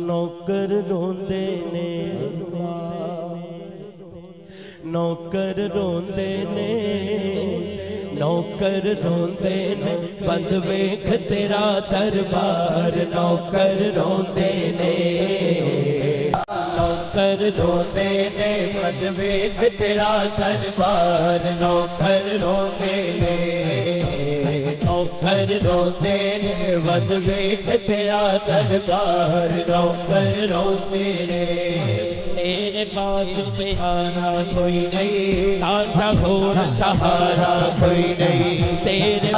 नौकर रोंदे ने, नौकर रोंदे ने, नौकर रोंदे ने, बंद वेख तेरा दरबार। नौकर रोंदे ने, नौकर रोंदे ने, बंद वेख तेरा दरबार। नौकर रोंदे ने, नौकर रोंदे ने, बंद वेख तेरा दरबार। नौकर रोंदे ने, तेरे पास सहारा कोई नहीं, साझा और सहारा कोई नहीं, तेरे